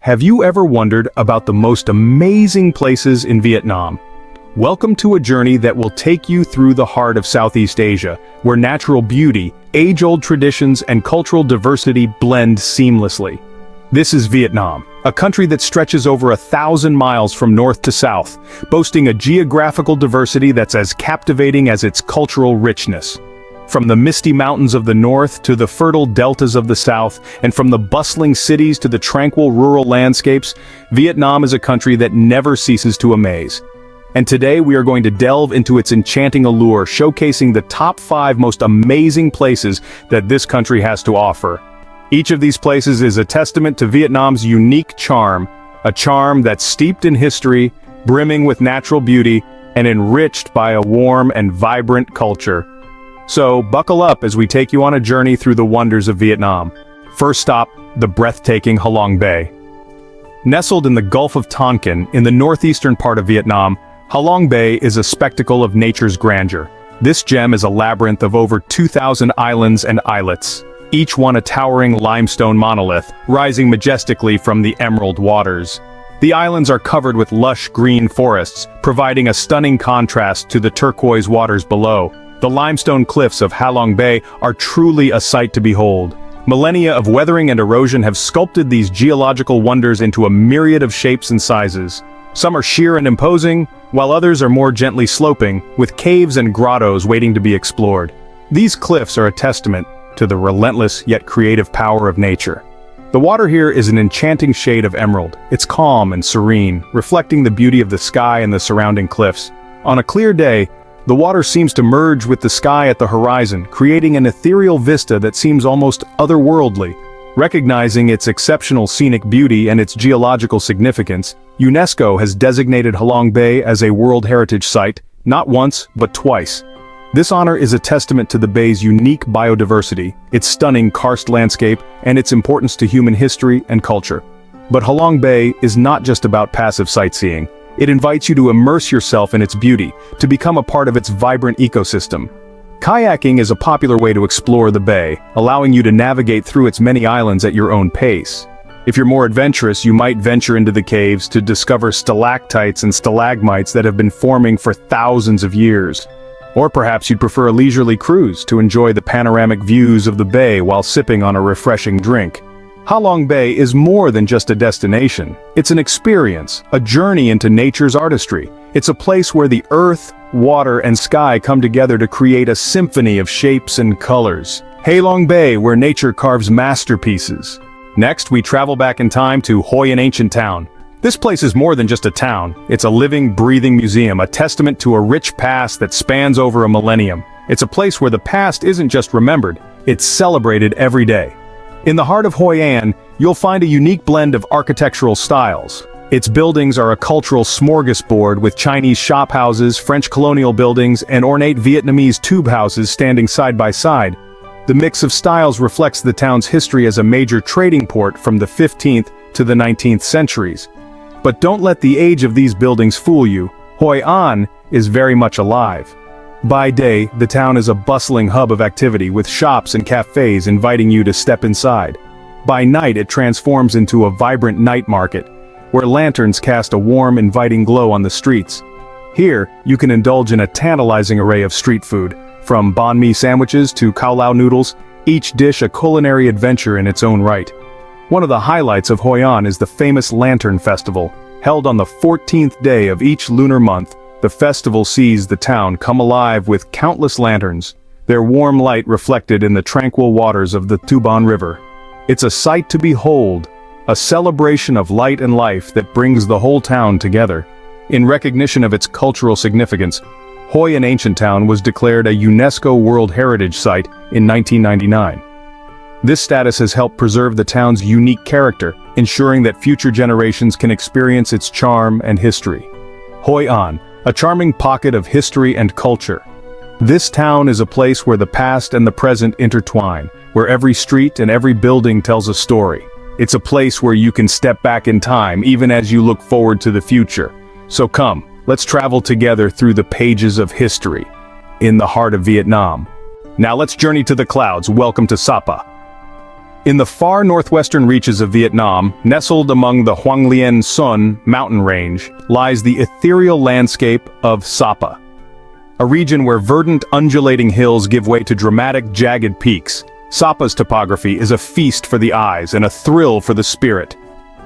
Have you ever wondered about the most amazing places in Vietnam? Welcome to a journey that will take you through the heart of Southeast Asia, where natural beauty, age-old traditions, and cultural diversity blend seamlessly. This is Vietnam, a country that stretches over 1,000 miles from north to south, boasting a geographical diversity that's as captivating as its cultural richness. From the misty mountains of the north to the fertile deltas of the south, and from the bustling cities to the tranquil rural landscapes, Vietnam is a country that never ceases to amaze. And today we are going to delve into its enchanting allure, showcasing the top 5 most amazing places that this country has to offer. Each of these places is a testament to Vietnam's unique charm, a charm that's steeped in history, brimming with natural beauty, and enriched by a warm and vibrant culture. So, buckle up as we take you on a journey through the wonders of Vietnam. First stop, the breathtaking Ha Long Bay. Nestled in the Gulf of Tonkin, in the northeastern part of Vietnam, Ha Long Bay is a spectacle of nature's grandeur. This gem is a labyrinth of over 2,000 islands and islets, each one a towering limestone monolith, rising majestically from the emerald waters. The islands are covered with lush green forests, providing a stunning contrast to the turquoise waters below. The limestone cliffs of Ha Long Bay are truly a sight to behold. Millennia of weathering and erosion have sculpted these geological wonders into a myriad of shapes and sizes. Some are sheer and imposing, while others are more gently sloping, with caves and grottos waiting to be explored. These cliffs are a testament to the relentless yet creative power of nature. The water here is an enchanting shade of emerald. It's calm and serene, reflecting the beauty of the sky and the surrounding cliffs. On a clear day, the water seems to merge with the sky at the horizon, creating an ethereal vista that seems almost otherworldly. Recognizing its exceptional scenic beauty and its geological significance, UNESCO has designated Ha Long Bay as a World Heritage Site, not once, but twice. This honor is a testament to the bay's unique biodiversity, its stunning karst landscape, and its importance to human history and culture. But Ha Long Bay is not just about passive sightseeing. It invites you to immerse yourself in its beauty, to become a part of its vibrant ecosystem. Kayaking is a popular way to explore the bay, allowing you to navigate through its many islands at your own pace. If you're more adventurous, you might venture into the caves to discover stalactites and stalagmites that have been forming for thousands of years. Or perhaps you'd prefer a leisurely cruise to enjoy the panoramic views of the bay while sipping on a refreshing drink. Ha Long Bay is more than just a destination. It's an experience, a journey into nature's artistry. It's a place where the earth, water, and sky come together to create a symphony of shapes and colors. Ha Long Bay, where nature carves masterpieces. Next, we travel back in time to Hoi An ancient town. This place is more than just a town. It's a living, breathing museum, a testament to a rich past that spans over a millennium. It's a place where the past isn't just remembered, it's celebrated every day. In the heart of Hoi An, you'll find a unique blend of architectural styles. Its buildings are a cultural smorgasbord with Chinese shophouses, French colonial buildings, and ornate Vietnamese tube houses standing side by side. The mix of styles reflects the town's history as a major trading port from the 15th to the 19th centuries. But don't let the age of these buildings fool you. Hoi An is very much alive. By day, the town is a bustling hub of activity with shops and cafes inviting you to step inside. By night, it transforms into a vibrant night market, where lanterns cast a warm, inviting glow on the streets. Here, you can indulge in a tantalizing array of street food, from banh mi sandwiches to cao lao noodles, each dish a culinary adventure in its own right. One of the highlights of Hoi An is the famous Lantern Festival, held on the 14th day of each lunar month. The festival sees the town come alive with countless lanterns, their warm light reflected in the tranquil waters of the Tu Ban River. It's a sight to behold, a celebration of light and life that brings the whole town together. In recognition of its cultural significance, Hoi An ancient town was declared a UNESCO World Heritage Site in 1999. This status has helped preserve the town's unique character, ensuring that future generations can experience its charm and history. Hoi An, a charming pocket of history and culture. This town is a place where the past and the present intertwine, where every street and every building tells a story. It's a place where you can step back in time even as you look forward to the future. So come, let's travel together through the pages of history, in the heart of Vietnam. Now let's journey to the clouds. Welcome to Sapa. In the far northwestern reaches of Vietnam, nestled among the Hoang Lien Son mountain range, lies the ethereal landscape of Sapa, a region where verdant, undulating hills give way to dramatic, jagged peaks. Sapa's topography is a feast for the eyes and a thrill for the spirit.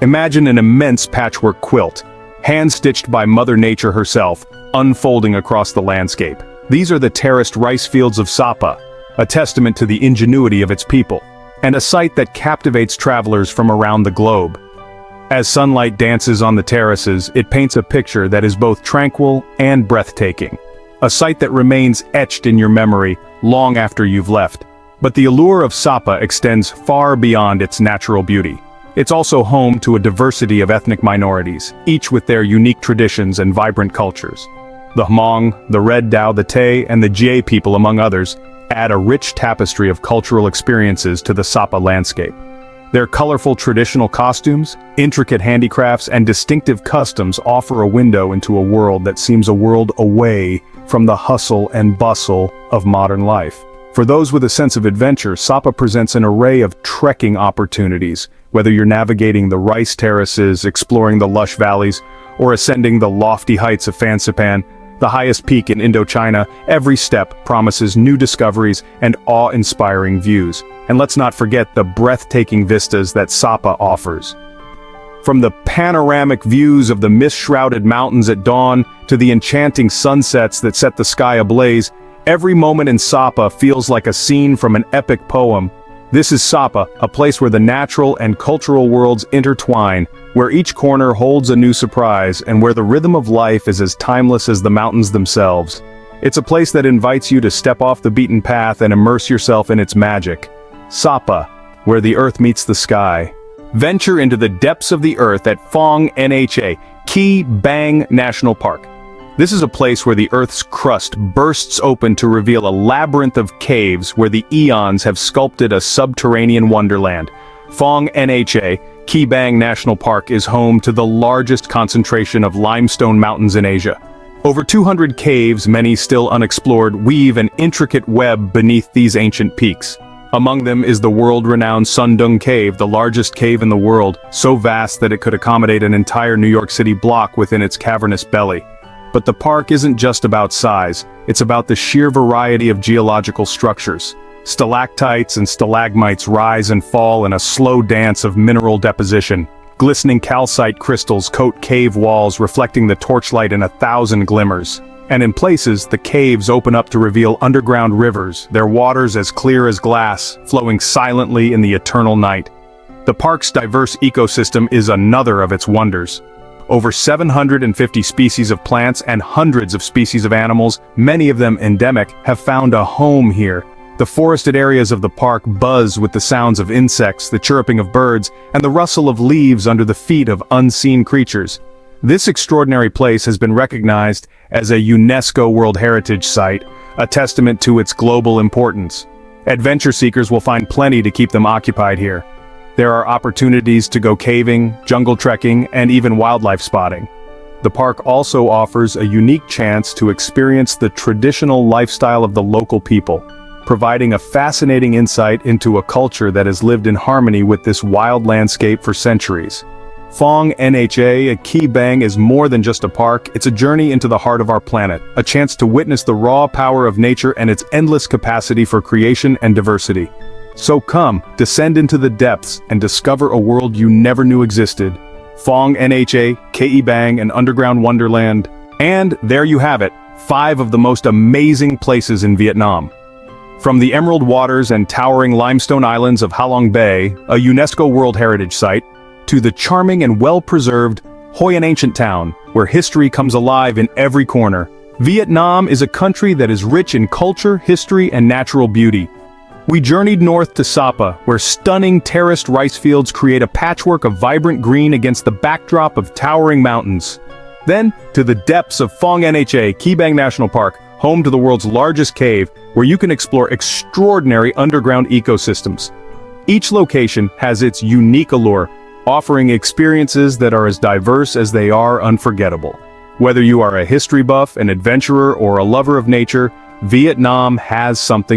Imagine an immense patchwork quilt, hand-stitched by Mother Nature herself, unfolding across the landscape. These are the terraced rice fields of Sapa, a testament to the ingenuity of its people, and a sight that captivates travelers from around the globe. As sunlight dances on the terraces, it paints a picture that is both tranquil and breathtaking. A sight that remains etched in your memory long after you've left. But the allure of Sapa extends far beyond its natural beauty. It's also home to a diversity of ethnic minorities, each with their unique traditions and vibrant cultures. The Hmong, the Red Dao, the Tay, and the Jie people, among others, add a rich tapestry of cultural experiences to the Sapa landscape. Their colorful traditional costumes, intricate handicrafts, and distinctive customs offer a window into a world that seems a world away from the hustle and bustle of modern life. For those with a sense of adventure, Sapa presents an array of trekking opportunities, whether you're navigating the rice terraces, exploring the lush valleys, or ascending the lofty heights of Fansipan, the highest peak in Indochina. Every step promises new discoveries and awe-inspiring views. And let's not forget the breathtaking vistas that Sapa offers. From the panoramic views of the mist-shrouded mountains at dawn to the enchanting sunsets that set the sky ablaze, every moment in Sapa feels like a scene from an epic poem. This is Sapa, a place where the natural and cultural worlds intertwine, where each corner holds a new surprise, and where the rhythm of life is as timeless as the mountains themselves. It's a place that invites you to step off the beaten path and immerse yourself in its magic. Sapa, where the earth meets the sky. Venture into the depths of the earth at Phong Nha, Ki Bang National Park. This is a place where the Earth's crust bursts open to reveal a labyrinth of caves where the eons have sculpted a subterranean wonderland. Phong Nha, Ki Bang National Park is home to the largest concentration of limestone mountains in Asia. Over 200 caves, many still unexplored, weave an intricate web beneath these ancient peaks. Among them is the world-renowned Sundung Cave, the largest cave in the world, so vast that it could accommodate an entire New York City block within its cavernous belly. But the park isn't just about size, it's about the sheer variety of geological structures. Stalactites and stalagmites rise and fall in a slow dance of mineral deposition. Glistening calcite crystals coat cave walls, reflecting the torchlight in 1,000 glimmers. And in places, the caves open up to reveal underground rivers, their waters as clear as glass, flowing silently in the eternal night. The park's diverse ecosystem is another of its wonders. Over 750 species of plants and hundreds of species of animals, many of them endemic, have found a home here. The forested areas of the park buzz with the sounds of insects, the chirping of birds, and the rustle of leaves under the feet of unseen creatures. This extraordinary place has been recognized as a UNESCO World Heritage Site, a testament to its global importance. Adventure seekers will find plenty to keep them occupied here. There are opportunities to go caving, jungle trekking, and even wildlife spotting. The park also offers a unique chance to experience the traditional lifestyle of the local people, providing a fascinating insight into a culture that has lived in harmony with this wild landscape for centuries. Phong Nha, Ki Bang is more than just a park, it's a journey into the heart of our planet, a chance to witness the raw power of nature and its endless capacity for creation and diversity. So come, descend into the depths and discover a world you never knew existed. Phong Nha, Ki Bang, an underground wonderland. And there you have it, 5 of the most amazing places in Vietnam. From the emerald waters and towering limestone islands of Ha Long Bay, a UNESCO World Heritage Site, to the charming and well-preserved Hoi An ancient town, where history comes alive in every corner. Vietnam is a country that is rich in culture, history, and natural beauty. We journeyed north to Sapa, where stunning terraced rice fields create a patchwork of vibrant green against the backdrop of towering mountains. Then, to the depths of Phong Nha, Ki Bang National Park, home to the world's largest cave, where you can explore extraordinary underground ecosystems. Each location has its unique allure, offering experiences that are as diverse as they are unforgettable. Whether you are a history buff, an adventurer, or a lover of nature, Vietnam has something